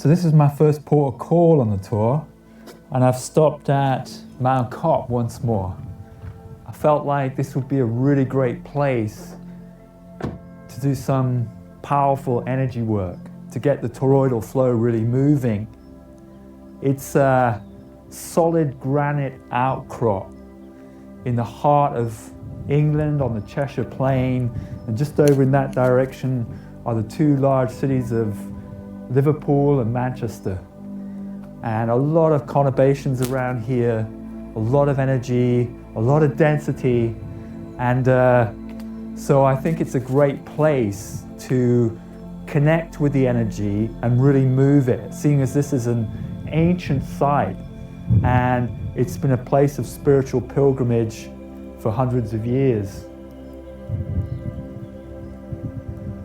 So this is my first port of call on the tour, and I've stopped at Mount Cop once more. I felt like this would be a really great place to do some powerful energy work, to get the toroidal flow really moving. It's a solid granite outcrop in the heart of England on the Cheshire Plain, and just over in that direction are the two large cities of Liverpool and Manchester. And a lot of conurbations around here, a lot of energy, a lot of density, and so I think it's a great place to connect with the energy and really move it, seeing as this is an ancient site and it's been a place of spiritual pilgrimage for hundreds of years.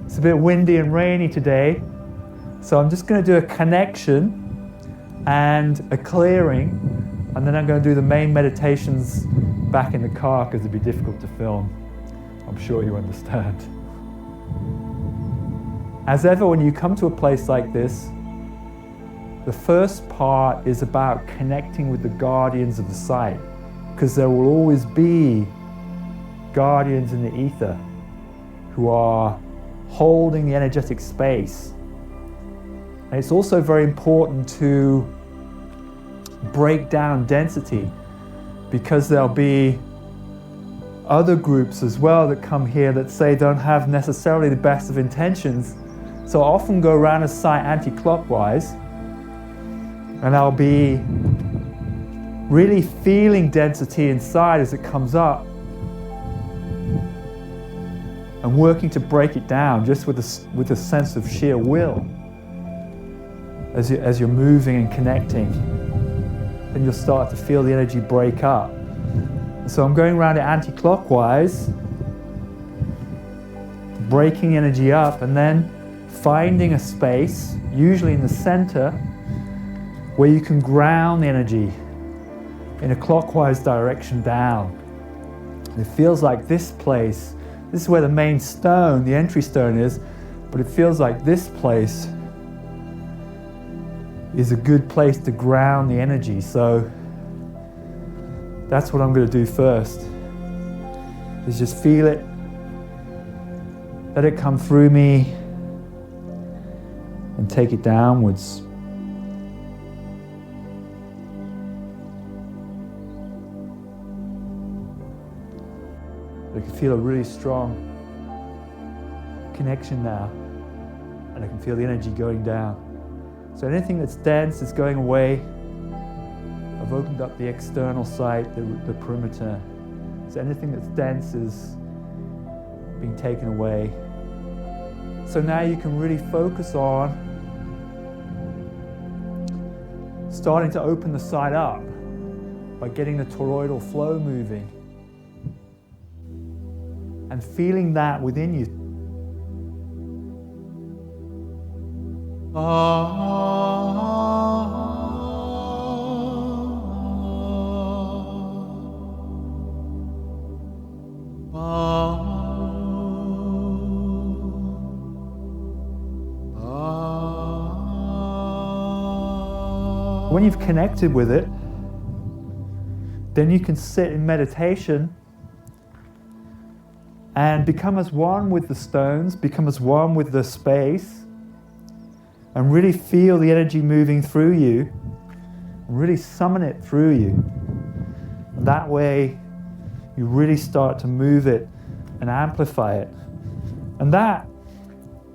It's a bit windy and rainy today, so I'm just going to do a connection and a clearing, and then I'm going to do the main meditations back in the car because it'd be difficult to film. I'm sure you understand. As ever, when you come to a place like this, the first part is about connecting with the guardians of the site, because there will always be guardians in the ether who are holding the energetic space. And it's also very important to break down density, because there'll be other groups as well that come here that say don't have necessarily the best of intentions. So I often go around a site anti-clockwise, and I'll be really feeling density inside as it comes up and working to break it down just with a sense of sheer will. As you're moving and connecting, then you'll start to feel the energy break up. So I'm going around it anti-clockwise, breaking the energy up, and then finding a space, usually in the center, where you can ground the energy in a clockwise direction down. And it feels like this place, this is where the main stone, the entry stone is, but it feels like this place is a good place to ground the energy. So that's what I'm going to do first, is just feel it, let it come through me, and take it downwards. I can feel a really strong connection now, and I can feel the energy going down. So anything that's dense is going away. I've opened up the external site, the perimeter. So anything that's dense is being taken away. So now you can really focus on starting to open the site up by getting the toroidal flow moving and feeling that within you. When you've connected with it, then you can sit in meditation and become as one with the stones, become as one with the space, and really feel the energy moving through you, and really summon it through you. That way, you really start to move it and amplify it. And that,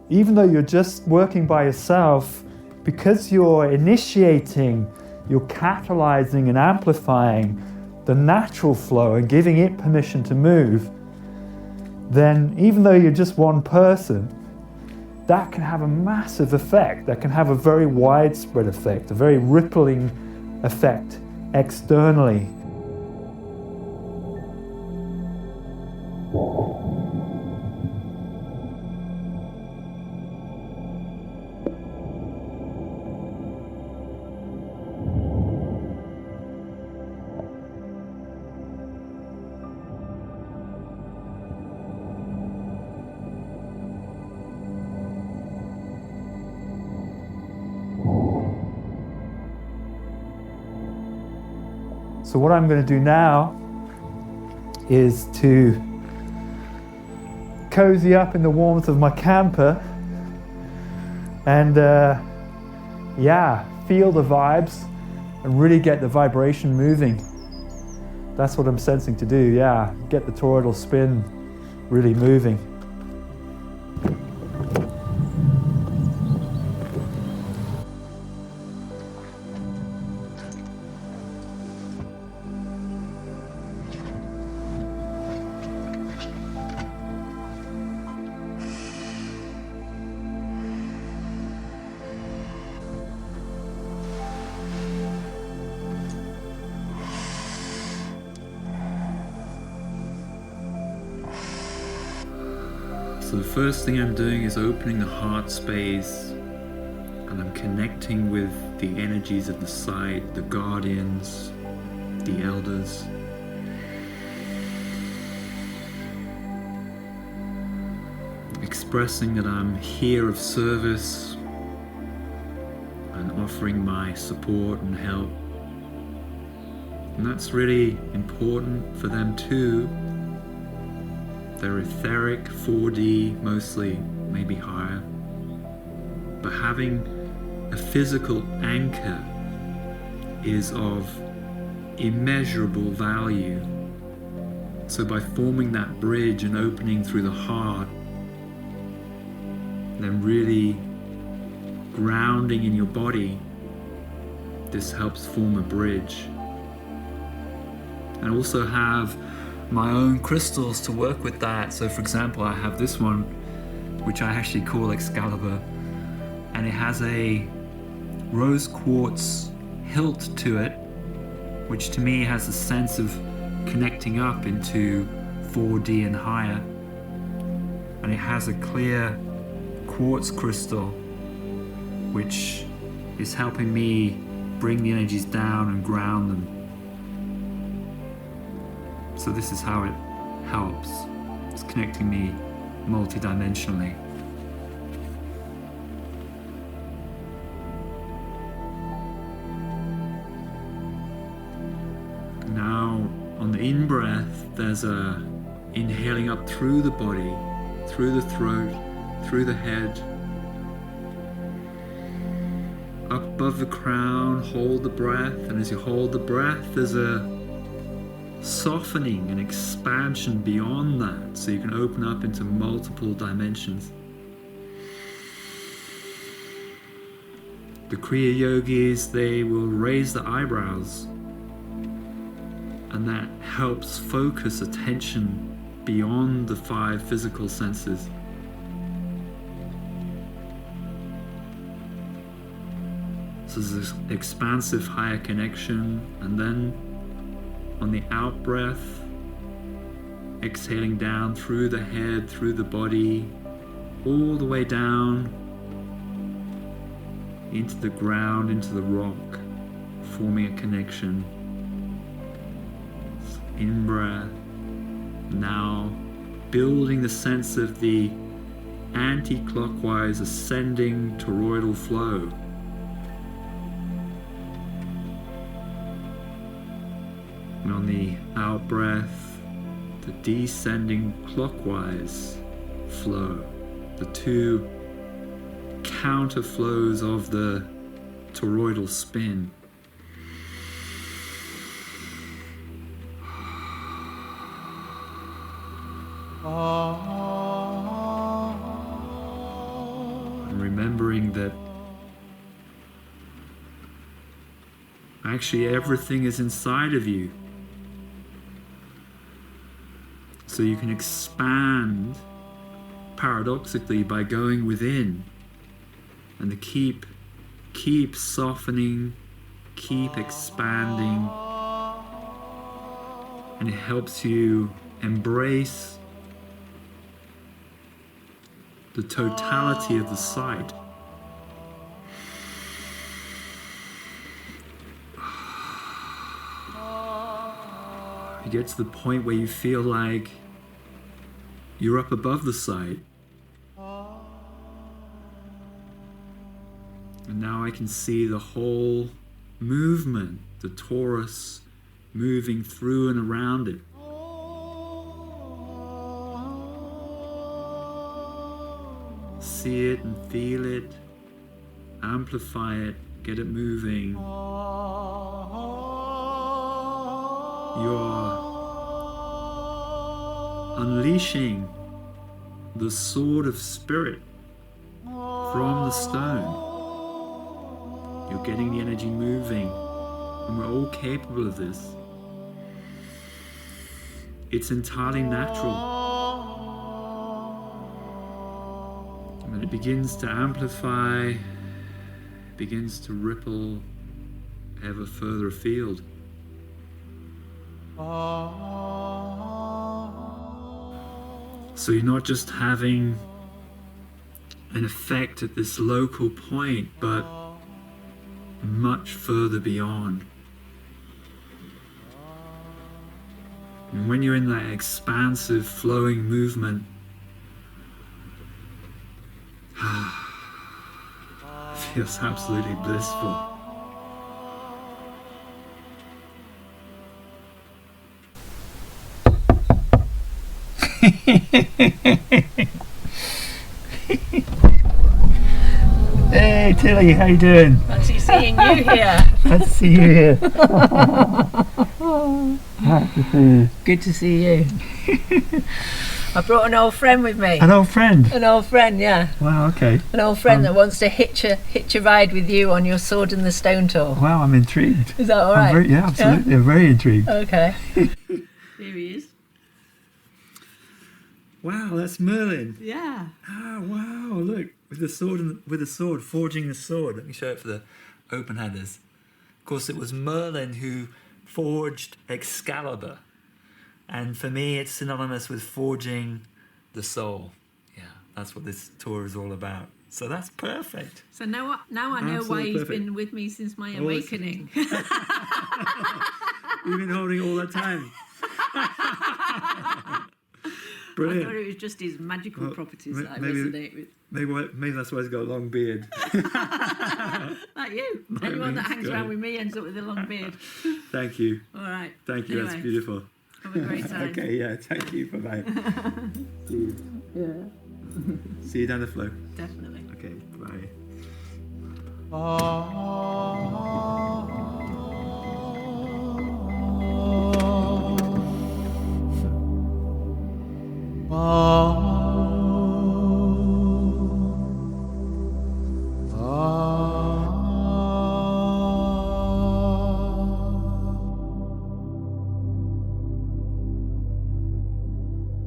even though you're just working by yourself, because you're initiating, you're catalyzing and amplifying the natural flow and giving it permission to move, then even though you're just one person, that can have a massive effect. That can have a very widespread effect, a very rippling effect externally. So what I'm going to do now is to cozy up in the warmth of my camper and feel the vibes and really get the vibration moving. That's what I'm sensing to do, get the toroidal spin really moving. So the first thing I'm doing is opening the heart space, and I'm connecting with the energies of the site, the guardians, the elders. Expressing that I'm here of service and offering my support and help. And that's really important for them too. They're etheric, 4D mostly, maybe higher. But having a physical anchor is of immeasurable value. So by forming that bridge and opening through the heart, then really grounding in your body, this helps form a bridge. And also have my own crystals to work with that. So for example, I have this one, which I actually call Excalibur, and it has a rose quartz hilt to it, which to me has a sense of connecting up into 4D and higher. And it has a clear quartz crystal, which is helping me bring the energies down and ground them. So this is how it helps. It's connecting me multidimensionally. Now, on the in-breath, there's a inhaling up through the body, through the throat, through the head, up above the crown, hold the breath, and as you hold the breath, there's a softening and expansion beyond that, so you can open up into multiple dimensions. The Kriya Yogis, they will raise the eyebrows, and that helps focus attention beyond the 5 physical senses. So there's this expansive higher connection, and then on the out breath, exhaling down through the head, through the body, all the way down into the ground, into the rock, forming a connection. In breath, now building the sense of the anti-clockwise ascending toroidal flow. And on the out breath, the descending clockwise flow, the 2 counter flows of the toroidal spin. And remembering that actually everything is inside of you. So you can expand paradoxically by going within, and to keep softening, keep expanding, and it helps you embrace the totality of the site. You get to the point where you feel like you're up above the site. And now I can see the whole movement, the torus moving through and around it. See it and feel it, amplify it, get it moving. You're unleashing the sword of spirit from the stone. You're getting the energy moving, and we're all capable of this. It's entirely natural. And when it begins to amplify, begins to ripple ever further afield. So you're not just having an effect at this local point, but much further beyond. And when you're in that expansive, flowing movement, it feels absolutely blissful. Hey Tilly, how you doing? Fancy seeing you here. Nice to see you here. Nice to see you. Good to see you. I brought an old friend with me. An old friend? An old friend, yeah. Wow, okay. An old friend that wants to hitch a ride with you on your Sword and the Stone tour. Wow, I'm intrigued. Is that all right? Yeah, absolutely. Yeah? I'm very intrigued. Okay. Here he is. Wow, that's Merlin. Yeah. Ah, wow, look. With the sword, forging the sword. Let me show it for the open-handers. Of course, it was Merlin who forged Excalibur. And for me, it's synonymous with forging the soul. Yeah, that's what this tour is all about. So that's perfect. So now I know Absolutely why he's perfect. been with me since my awakening. You've been holding all that time. Brilliant. I thought it was just his magical properties that I maybe- resonate with. Maybe that's why he's got a long beard. Like you. Anyone that hangs around with me ends up with a long beard. Thank you. All right. Thank you. Anyway, That's beautiful. have a great time. Okay, yeah. Thank you. Bye-bye. See you. Yeah, See you down the flow. definitely. Okay, bye.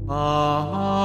Ah